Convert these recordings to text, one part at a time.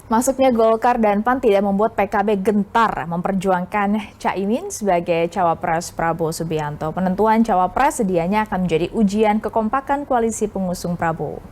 Masuknya Golkar dan PAN tidak membuat PKB gentar memperjuangkan Caimin sebagai cawapres Prabowo Subianto. Penentuan cawapres sedianya akan menjadi ujian kekompakan koalisi pengusung Prabowo.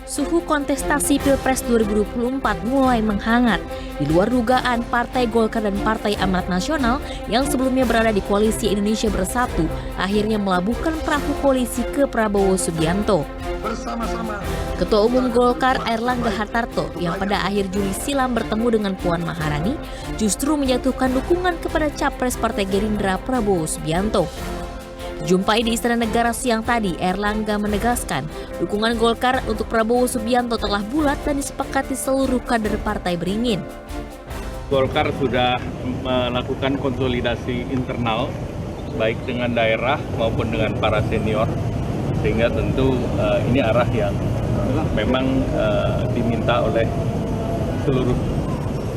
Suhu kontestasi Pilpres 2024 mulai menghangat. Di luar dugaan, Partai Golkar dan Partai Amanat Nasional yang sebelumnya berada di koalisi Indonesia Bersatu akhirnya melabuhkan perahu koalisi ke Prabowo Subianto. Bersama-sama. Ketua Umum Golkar Airlangga Hartarto yang pada akhir Juli silam bertemu dengan Puan Maharani justru menjatuhkan dukungan kepada capres Partai Gerindra Prabowo Subianto. Jumpai di Istana Negara siang tadi, Airlangga menegaskan dukungan Golkar untuk Prabowo Subianto telah bulat dan disepakati seluruh kader partai beringin. Golkar sudah melakukan konsolidasi internal, baik dengan daerah maupun dengan para senior, sehingga tentu ini arah yang memang diminta oleh seluruh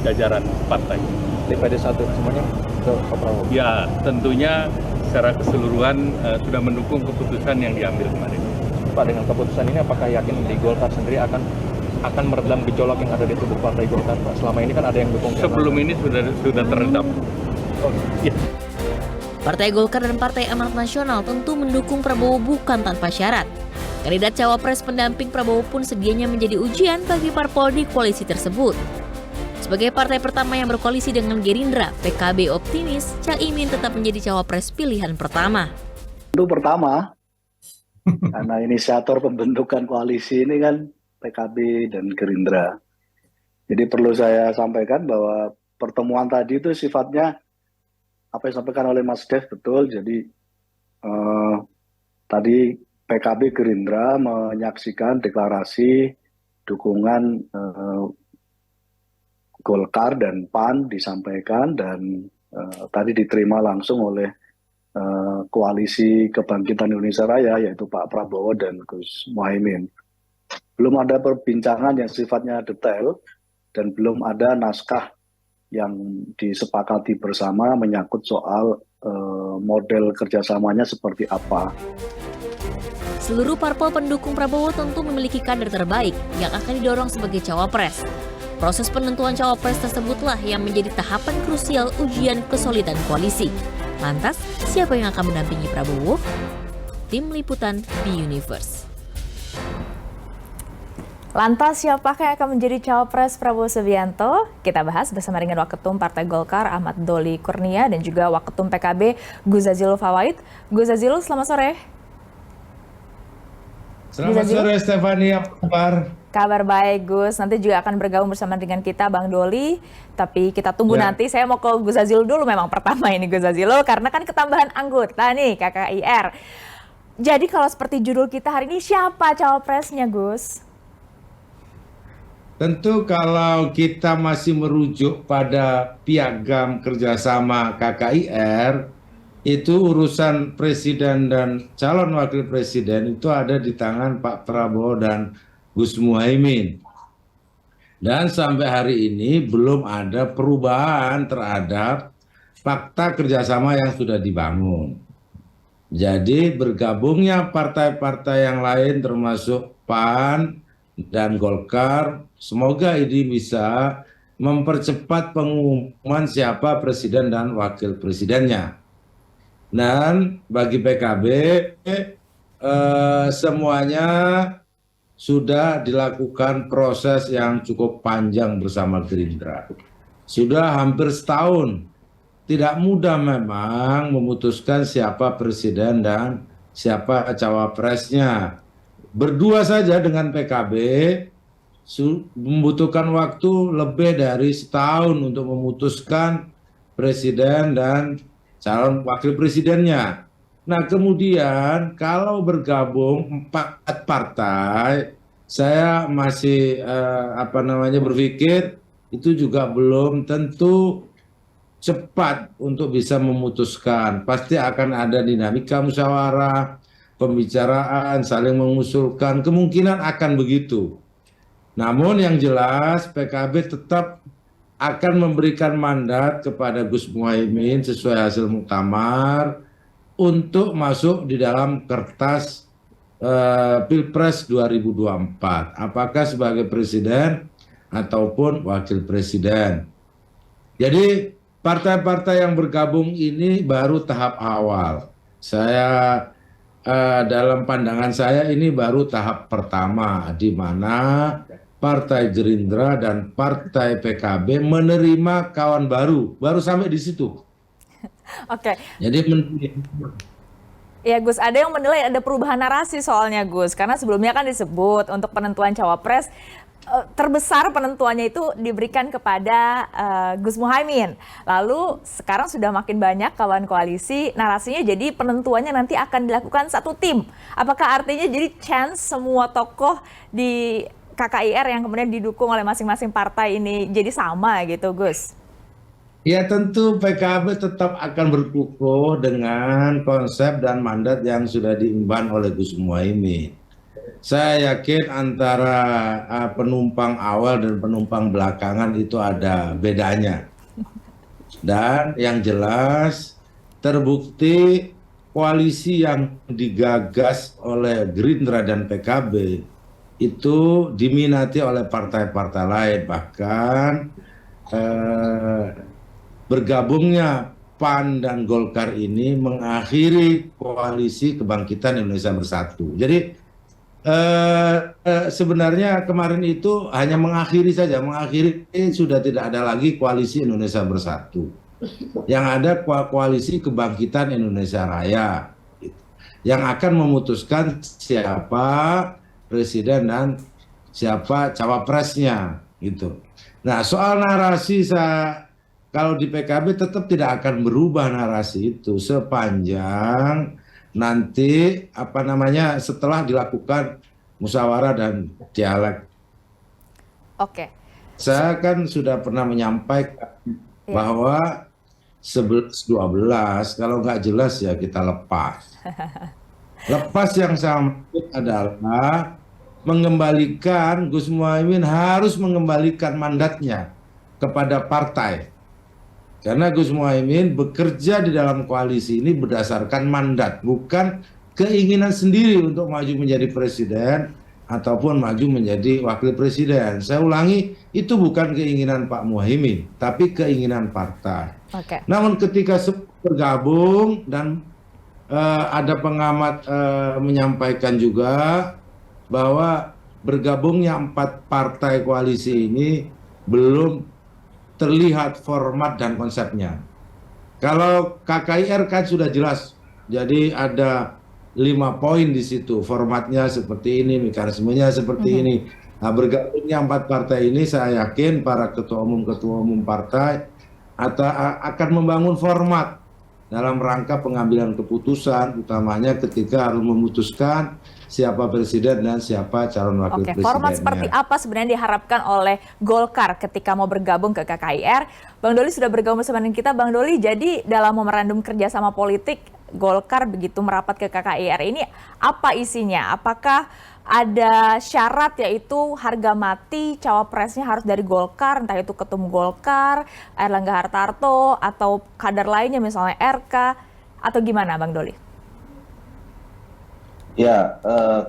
jajaran partai. DPD 1 semuanya ke Prabowo? Ya, tentunya secara keseluruhan sudah mendukung keputusan yang diambil kemarin. Pak, dengan keputusan ini apakah yakin di Golkar sendiri akan meredam gejolak yang ada di tubuh Partai Golkar, Pak? Selama ini kan ada yang dukung. Sebelum ini sudah teredam. Oh, iya. Partai Golkar dan Partai Amanat Nasional tentu mendukung Prabowo bukan tanpa syarat. Kandidat cawapres pendamping Prabowo pun sedianya menjadi ujian bagi parpol di koalisi tersebut. Sebagai partai pertama yang berkoalisi dengan Gerindra, PKB optimis Caimin tetap menjadi cawapres pilihan pertama. Itu pertama, karena inisiator pembentukan koalisi ini kan PKB dan Gerindra. Jadi perlu saya sampaikan bahwa pertemuan tadi itu sifatnya apa yang disampaikan oleh Mas Dev betul. Jadi tadi PKB Gerindra menyaksikan deklarasi dukungan Golkar dan PAN disampaikan dan tadi diterima langsung oleh Koalisi Kebangkitan Indonesia Raya, yaitu Pak Prabowo dan Gus Muhaimin. Belum ada perbincangan yang sifatnya detail dan belum ada naskah yang disepakati bersama menyangkut soal model kerjasamanya seperti apa. Seluruh parpol pendukung Prabowo tentu memiliki kader terbaik yang akan didorong sebagai cawapres. Proses penentuan cawapres tersebutlah yang menjadi tahapan krusial ujian kesolidan koalisi. Lantas, siapa yang akan mendampingi Prabowo? Tim Liputan B-Universe. Lantas, siapakah yang akan menjadi cawapres Prabowo Subianto? Kita bahas bersama dengan Waketum Partai Golkar Ahmad Doli Kurnia dan juga Waketum PKB Gus Jazilul Fawait. Gus Jazilul, selamat sore. Selamat sore Stefani, apa kabar? Kabar baik Gus, nanti juga akan bergabung bersama dengan kita Bang Doli. Tapi kita tunggu nanti, saya mau ke Gus Jazilul dulu memang pertama ini Gus Jazilul. Karena kan ketambahan anggota nih KKIR. Jadi kalau seperti judul kita hari ini, siapa cawapresnya Gus? Tentu kalau kita masih merujuk pada piagam kerjasama KKIR, itu urusan presiden dan calon wakil presiden itu ada di tangan Pak Prabowo dan Gus Muhaimin. Dan sampai hari ini belum ada perubahan terhadap fakta kerjasama yang sudah dibangun. Jadi bergabungnya partai-partai yang lain termasuk PAN dan Golkar, semoga ini bisa mempercepat pengumuman siapa presiden dan wakil presidennya. Dan bagi PKB semuanya sudah dilakukan proses yang cukup panjang bersama Gerindra. Sudah hampir setahun. Tidak mudah memang memutuskan siapa presiden dan siapa cawapresnya. Berdua saja dengan PKB membutuhkan waktu lebih dari setahun untuk memutuskan presiden dan calon wakil presidennya. Nah kemudian kalau bergabung 4 partai, saya masih berpikir itu juga belum tentu cepat untuk bisa memutuskan. Pasti akan ada dinamika musyawarah, pembicaraan, saling mengusulkan, kemungkinan akan begitu. Namun yang jelas PKB tetap akan memberikan mandat kepada Gus Muhaimin sesuai hasil muktamar untuk masuk di dalam kertas Pilpres 2024, apakah sebagai presiden ataupun wakil presiden. Jadi partai-partai yang bergabung ini baru tahap awal. Dalam pandangan saya ini baru tahap pertama, di mana Partai Gerindra dan Partai PKB menerima kawan baru sampai di situ. Oke. Jadi Ya Gus, ada yang menilai ada perubahan narasi soalnya Gus, karena sebelumnya kan disebut untuk penentuan cawapres terbesar penentuannya itu diberikan kepada Gus Muhaimin. Lalu sekarang sudah makin banyak kawan koalisi, narasinya jadi penentuannya nanti akan dilakukan satu tim. Apakah artinya jadi chance semua tokoh di KKIR yang kemudian didukung oleh masing-masing partai ini jadi sama gitu Gus? ya tentu PKB tetap akan berkukuh dengan konsep dan mandat yang sudah diemban oleh Gus Muhaimin. Saya yakin antara penumpang awal dan penumpang belakangan itu ada bedanya. Dan yang jelas terbukti koalisi yang digagas oleh Gerindra dan PKB itu diminati oleh partai-partai lain. Bahkan bergabungnya PAN dan Golkar ini mengakhiri koalisi Kebangkitan Indonesia Bersatu. Jadi sebenarnya kemarin itu hanya mengakhiri saja, sudah tidak ada lagi koalisi Indonesia Bersatu. Yang ada koalisi Kebangkitan Indonesia Raya, yang akan memutuskan siapa presiden dan siapa cawapresnya, gitu. Nah, soal narasi kalau di PKB tetap tidak akan berubah narasi itu sepanjang nanti setelah dilakukan musyawarah dan dialog. Oke. Saya kan sudah pernah menyampaikan bahwa 11-12 kalau nggak jelas ya kita lepas. Lepas yang saya maksud adalah mengembalikan, Gus Muhaimin harus mengembalikan mandatnya kepada partai. Karena Gus Muhaimin bekerja di dalam koalisi ini berdasarkan mandat, bukan keinginan sendiri untuk maju menjadi presiden ataupun maju menjadi wakil presiden. Saya ulangi, itu bukan keinginan Pak Muhaimin, tapi keinginan partai. Oke. Namun ketika bergabung dan ada pengamat menyampaikan juga bahwa bergabungnya 4 partai koalisi ini belum terlihat format dan konsepnya. Kalau KKIR kan sudah jelas, jadi ada 5 poin di situ, formatnya seperti ini, mekanismenya seperti ini. Nah, bergabungnya 4 partai ini saya yakin para ketua umum partai akan membangun format dalam rangka pengambilan keputusan, utamanya ketika harus memutuskan siapa presiden dan siapa calon wakil presidennya. Format seperti apa sebenarnya diharapkan oleh Golkar ketika mau bergabung ke KKIR? Bang Doli sudah bergabung bersama dengan kita. Bang Doli, jadi dalam memorandum kerjasama politik Golkar begitu merapat ke KKIR ini apa isinya? Apakah ada syarat yaitu harga mati cawapresnya harus dari Golkar, entah itu ketum Golkar, Erlangga Hartarto, atau kader lainnya misalnya RK, atau gimana Bang Doli? Ya,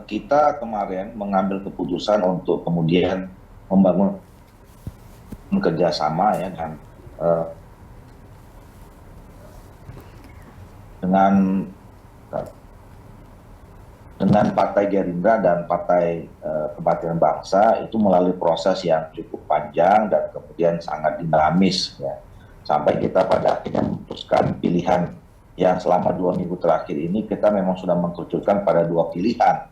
kita kemarin mengambil keputusan untuk kemudian membangun kerjasama ya dengan Partai Gerindra dan Partai Kebangkitan Bangsa itu melalui proses yang cukup panjang dan kemudian sangat dinamis ya, sampai kita pada akhirnya memutuskan pilihan yang selama 2 minggu terakhir ini kita memang sudah mengkerucutkan pada 2 pilihan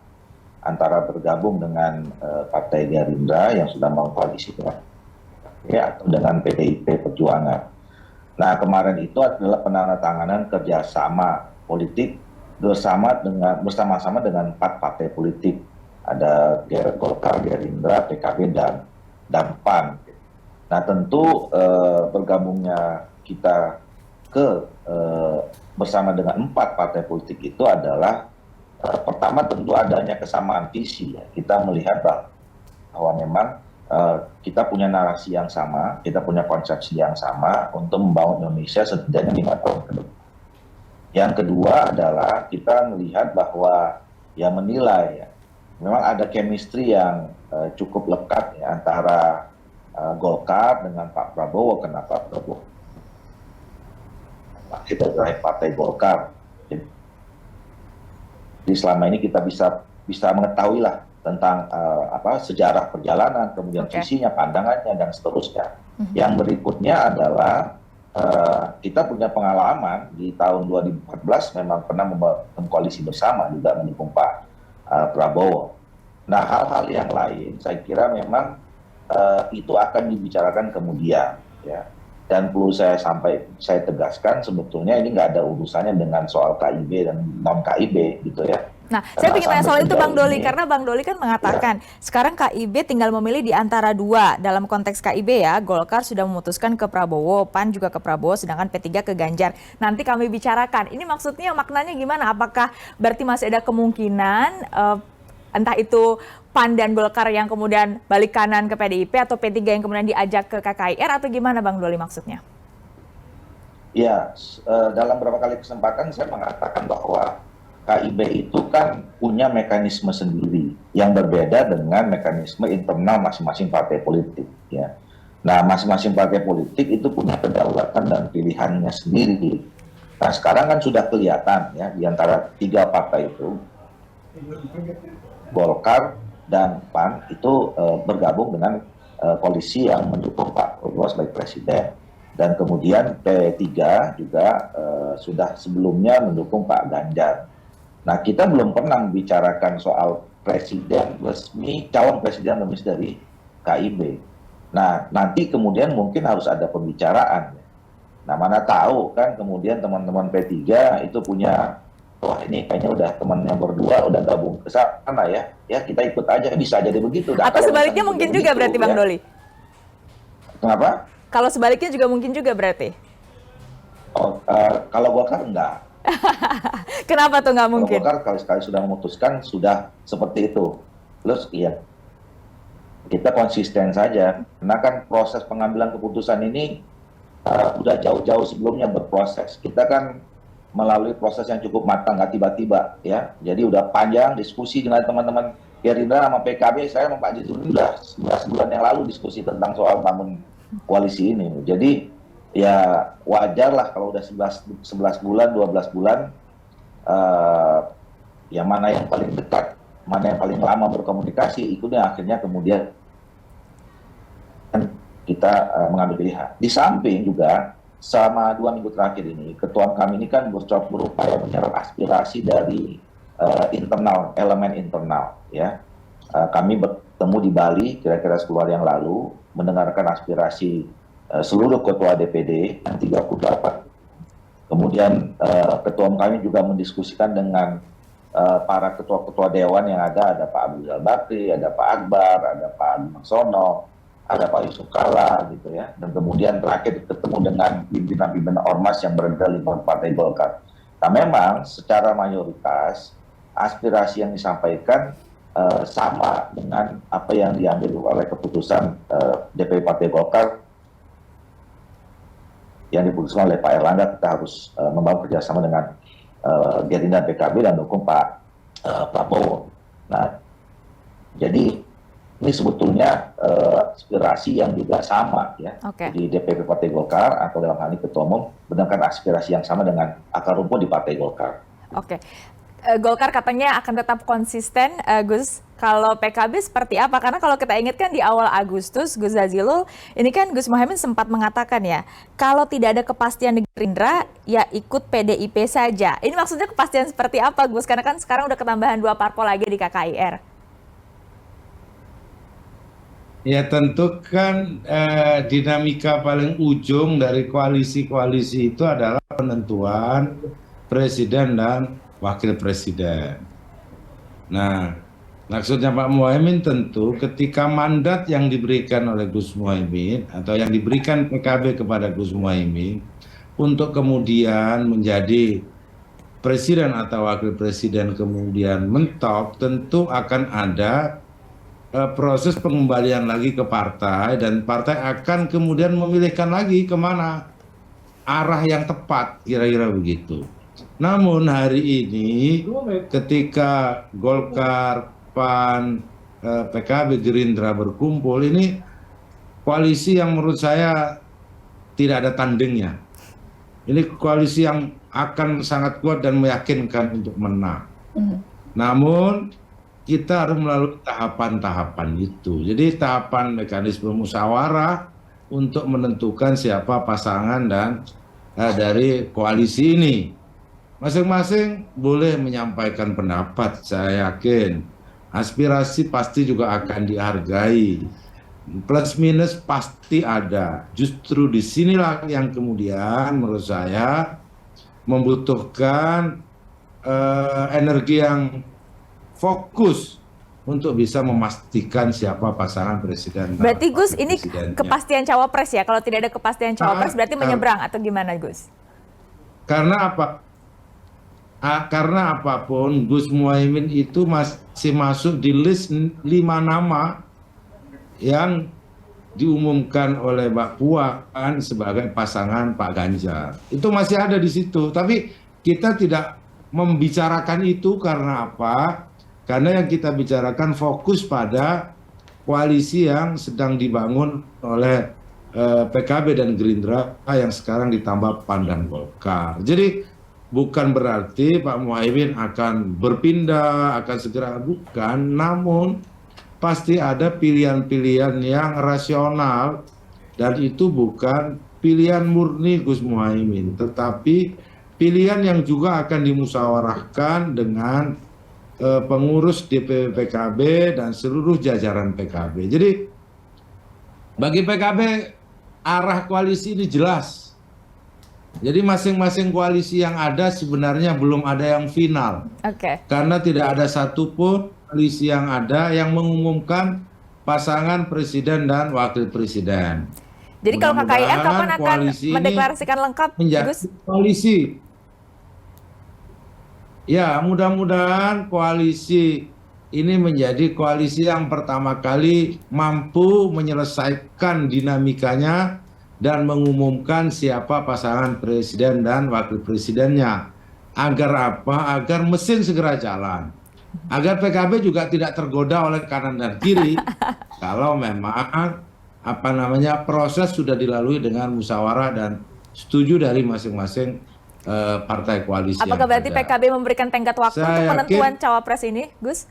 antara bergabung dengan Partai Gerindra yang sudah mengkoalisi atau dengan PDIP Perjuangan. Nah, kemarin itu adalah penandatanganan kerjasama politik bersama-sama dengan 4 partai politik, ada Golkar, Gerindra, PKB dan PAN. Nah, tentu bergabungnya kita bersama dengan 4 partai politik itu adalah pertama tentu adanya kesamaan visi ya. Kita melihat bahwa memang kita punya narasi yang sama, kita punya konsepsi yang sama untuk membangun Indonesia setidaknya 5 tahun ke depan. Yang kedua adalah kita melihat bahwa ya menilai ya, memang ada chemistry yang cukup lekat ya antara Golkar dengan Pak Prabowo. Kenapa Prabowo? Kita dari Partai Golkar. Jadi selama ini kita bisa mengetahui lah tentang sejarah perjalanan, kemudian visinya, pandangannya, dan seterusnya. Yang berikutnya adalah kita punya pengalaman di tahun 2014 memang pernah membangun koalisi bersama juga mendukung Pak Prabowo. Nah, hal-hal yang lain saya kira memang itu akan dibicarakan kemudian, ya. Dan perlu saya tegaskan sebetulnya ini nggak ada urusannya dengan soal KIB dan non KIB gitu ya. Nah, saya ingin tanya soal itu Bang Doli, karena Bang Doli kan mengatakan sekarang KIB tinggal memilih di antara dua. Dalam konteks KIB ya, Golkar sudah memutuskan ke Prabowo, PAN juga ke Prabowo, sedangkan P3 ke Ganjar. Nanti kami bicarakan. Ini maksudnya maknanya gimana? Apakah berarti masih ada kemungkinan entah itu PAN dan Golkar yang kemudian balik kanan ke PDIP atau P3 yang kemudian diajak ke KKIR atau gimana Bang Doli maksudnya? Ya, dalam beberapa kali kesempatan saya mengatakan bahwa KIB itu kan punya mekanisme sendiri yang berbeda dengan mekanisme internal masing-masing partai politik. Ya. Nah, masing-masing partai politik itu punya kedaulatan dan pilihannya sendiri. Nah, sekarang kan sudah kelihatan ya di antara tiga partai itu, Golkar dan PAN itu bergabung dengan koalisi yang mendukung Pak Prabowo sebagai presiden. Dan kemudian P3 juga sudah sebelumnya mendukung Pak Ganjar. Nah, kita belum pernah membicarakan soal presiden resmi, calon presiden resmi dari KIB. Nah, nanti kemudian mungkin harus ada pembicaraan. Nah, mana tahu kan kemudian teman-teman P3 itu punya, wah ini kayaknya udah temannya berdua udah gabung ke sana ya. Ya kita ikut aja, bisa jadi begitu. Nah, atau sebaliknya mungkin juga begitu, berarti Bang Doli? Kenapa? Kalau sebaliknya juga mungkin juga berarti? Oh, kalau Golkar enggak. Kenapa tuh nggak mungkin? Golkar kalau sekali sudah memutuskan sudah seperti itu. Terus iya, kita konsisten saja. Karena kan proses pengambilan keputusan ini udah jauh-jauh sebelumnya berproses. Kita kan melalui proses yang cukup matang, nggak tiba-tiba ya. Jadi udah panjang diskusi dengan teman-teman Gerindra sama PKB. Saya sama Pak Jizul udah 11 bulan yang lalu diskusi tentang soal bangun koalisi ini. Jadi ya wajar lah kalau udah 11 bulan, 12 bulan, yang mana yang paling dekat, mana yang paling lama berkomunikasi, itunya akhirnya kemudian kita mengambil pilihan. Di samping juga, selama 2 minggu terakhir ini, ketua kami ini kan berupaya menyerap aspirasi dari internal, elemen internal. Ya. Kami bertemu di Bali kira-kira 10 hari yang lalu, mendengarkan aspirasi seluruh ketua DPD yang 38. Kemudian ketua kami juga mendiskusikan dengan para ketua-ketua dewan yang ada Pak Abu Rizal Bakri, ada Pak Akbar, ada Pak Adi Maksono, ada Pak Yusuf Kala gitu ya. Dan kemudian terakhir ketemu dengan pimpinan-pimpinan ormas yang berada di lingkungan Partai Golkar. Nah, memang secara mayoritas aspirasi yang disampaikan sama dengan apa yang diambil oleh keputusan DPD Partai Golkar yang diputuskan oleh Pak Erlangga. Kita harus membangun kerjasama dengan Gerindra PKB dan dukung Pak Prabowo. Nah, jadi ini sebetulnya aspirasi yang juga sama ya. Di DPP Partai Golkar atau dalam hal ini Ketua Umum berdasarkan aspirasi yang sama dengan akar rumput di Partai Golkar. Oke. Golkar katanya akan tetap konsisten, Gus. Kalau PKB seperti apa? Karena kalau kita ingat kan di awal Agustus, Gus Jazilul, ini kan Gus Muhaimin sempat mengatakan ya, kalau tidak ada kepastian di Gerindra, ya ikut PDIP saja. Ini maksudnya kepastian seperti apa, Gus? Karena kan sekarang udah ketambahan 2 parpol lagi di KKIR. Ya tentu kan dinamika paling ujung dari koalisi-koalisi itu adalah penentuan presiden dan wakil presiden. Nah, maksudnya Pak Muhaimin tentu ketika mandat yang diberikan oleh Gus Muhaimin atau yang diberikan PKB kepada Gus Muhaimin untuk kemudian menjadi presiden atau wakil presiden kemudian mentok, tentu akan ada proses pengembalian lagi ke partai dan partai akan kemudian memilihkan lagi kemana arah yang tepat, kira-kira begitu. Namun hari ini ketika Golkar, PAN, PKB, Gerindra berkumpul, ini koalisi yang menurut saya tidak ada tandingnya. Ini koalisi yang akan sangat kuat dan meyakinkan untuk menang. Namun kita harus melalui tahapan-tahapan itu. Jadi tahapan mekanisme musyawarah untuk menentukan siapa pasangan dan dari koalisi ini. Masing-masing boleh menyampaikan pendapat, saya yakin. Aspirasi pasti juga akan dihargai. Plus minus pasti ada. Justru disinilah yang kemudian menurut saya membutuhkan energi yang fokus untuk bisa memastikan siapa pasangan presiden. Berarti Gus, ini kepastian cawapres ya? Kalau tidak ada kepastian cawapres berarti menyeberang atau gimana Gus? Karena apa? Karena apapun Gus Muhaimin itu masih masuk di list 5 nama yang diumumkan oleh Mbak Puan sebagai pasangan Pak Ganjar. Itu masih ada di situ. Tapi kita tidak membicarakan itu karena apa? Karena yang kita bicarakan fokus pada koalisi yang sedang dibangun oleh PKB dan Gerindra yang sekarang ditambah PAN dan Golkar. Jadi bukan berarti Pak Muhaimin akan berpindah, akan segera, bukan. Namun pasti ada pilihan-pilihan yang rasional dan itu bukan pilihan murni Gus Muhaimin, tetapi pilihan yang juga akan dimusyawarahkan dengan pengurus DPP PKB dan seluruh jajaran PKB. Jadi bagi PKB arah koalisi ini jelas. Jadi masing-masing koalisi yang ada sebenarnya belum ada yang final. Karena tidak ada satupun koalisi yang ada yang mengumumkan pasangan presiden dan wakil presiden. Jadi kalau KKIR kapan akan mendeklarasikan lengkap, Gus? Koalisi. Ya, mudah-mudahan koalisi ini menjadi koalisi yang pertama kali mampu menyelesaikan dinamikanya dan mengumumkan siapa pasangan presiden dan wakil presidennya. Agar apa? Agar mesin segera jalan. Agar PKB juga tidak tergoda oleh kanan dan kiri. Kalau memang proses sudah dilalui dengan musyawarah dan setuju dari masing-masing partai koalisi. Apakah berarti PKB memberikan tenggat waktu untuk penentuan cawapres ini, Gus?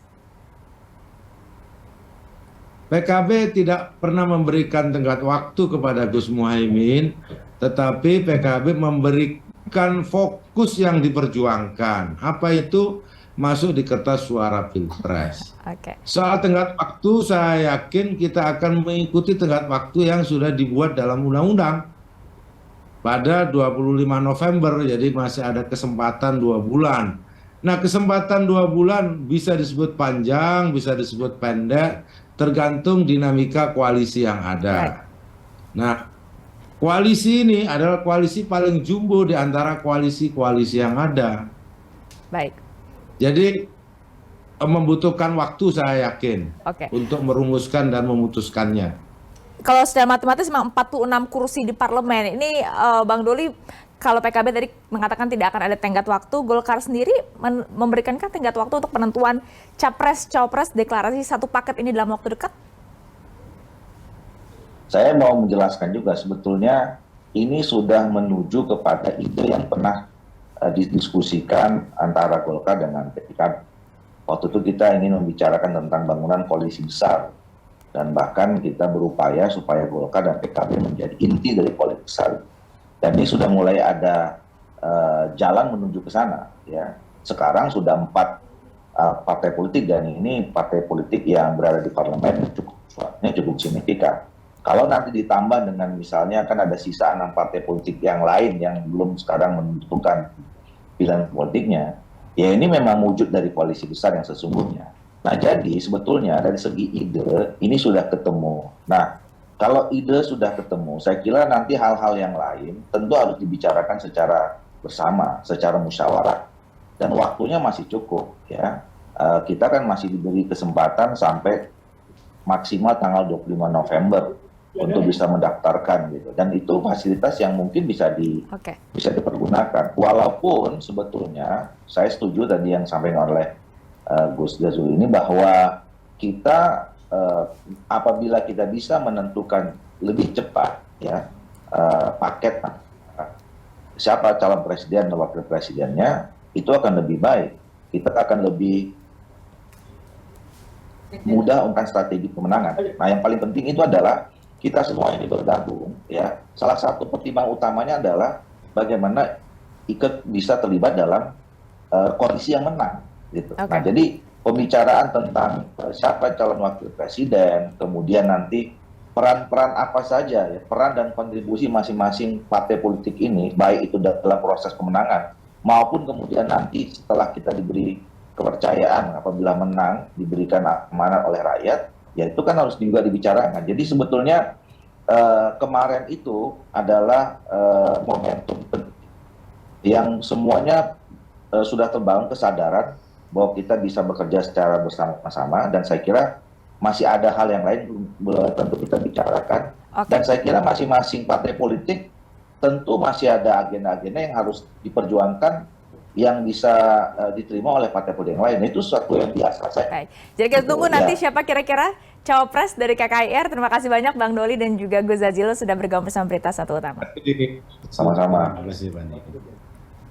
PKB tidak pernah memberikan tenggat waktu kepada Gus Muhaimin, tetapi PKB memberikan fokus yang diperjuangkan. Apa itu? Masuk di kertas suara Pilpres. Soal tenggat waktu, saya yakin kita akan mengikuti tenggat waktu yang sudah dibuat dalam undang-undang pada 25 November, jadi masih ada kesempatan 2 bulan. Nah, kesempatan 2 bulan bisa disebut panjang, bisa disebut pendek, tergantung dinamika koalisi yang ada. Nah, koalisi ini adalah koalisi paling jumbo di antara koalisi-koalisi yang ada. Baik. Jadi membutuhkan waktu, saya yakin, untuk merumuskan dan memutuskannya. Kalau secara matematis memang 46 kursi di parlemen. Ini Bang Doli, kalau PKB tadi mengatakan tidak akan ada tenggat waktu, Golkar sendiri memberikankah tenggat waktu untuk penentuan capres, cawapres, deklarasi satu paket ini dalam waktu dekat? Saya mau menjelaskan juga, sebetulnya ini sudah menuju kepada ide yang pernah didiskusikan antara Golkar dengan PKB. Waktu itu kita ingin membicarakan tentang bangunan koalisi besar. Dan bahkan kita berupaya supaya Golkar dan PKB menjadi inti dari koalisi besar. Dan ini sudah mulai ada jalan menuju ke sana. Ya. Sekarang sudah 4 partai politik, dan ini partai politik yang berada di parlemen cukup signifikan. Kalau nanti ditambah dengan misalnya kan ada sisa 6 partai politik yang lain yang belum sekarang menentukan pilihan politiknya, ya ini memang wujud dari koalisi besar yang sesungguhnya. Nah, jadi sebetulnya dari segi ide ini sudah ketemu. Nah, kalau ide sudah ketemu, saya kira nanti hal-hal yang lain tentu harus dibicarakan secara bersama, secara musyawarah. Dan waktunya masih cukup, ya. Kita kan masih diberi kesempatan sampai maksimal tanggal 25 November untuk bisa mendaftarkan gitu. Dan itu fasilitas yang mungkin bisa Oke. bisa dipergunakan. Walaupun sebetulnya saya setuju tadi yang disampaikan oleh Gus Jazil ini bahwa kita apabila kita bisa menentukan lebih cepat ya paket siapa calon presiden dan wakil presidennya, itu akan lebih baik. Kita akan lebih mudah untuk strategi kemenangan. Nah, yang paling penting itu adalah kita semua ini bergabung ya. Salah satu pertimbangan utamanya adalah bagaimana ikut bisa terlibat dalam koalisi yang menang gitu. Oke. Nah, jadi pembicaraan tentang siapa calon wakil presiden, kemudian nanti peran-peran apa saja ya, peran dan kontribusi masing-masing partai politik ini, baik itu dalam proses kemenangan maupun kemudian nanti setelah kita diberi kepercayaan apabila menang, diberikan amanat oleh rakyat, ya itu kan harus juga dibicarakan. Jadi sebetulnya kemarin itu adalah momentum yang semuanya sudah terbangun kesadaran bahwa kita bisa bekerja secara bersama-sama, dan saya kira masih ada hal yang lain belum tentu kita bicarakan. Oke. Dan saya kira masing-masing partai politik tentu masih ada agenda-agenda yang harus diperjuangkan yang bisa diterima oleh partai politik yang lain. Itu sesuatu yang biasa saya. Baik. Jadi kita tunggu Ya. nanti siapa kira-kira cawapres dari KKIR. Terima kasih banyak Bang Doli dan juga Gus Jazil sudah bergabung bersama Berita Satu Utama. Sama-sama. Terima kasih banyak.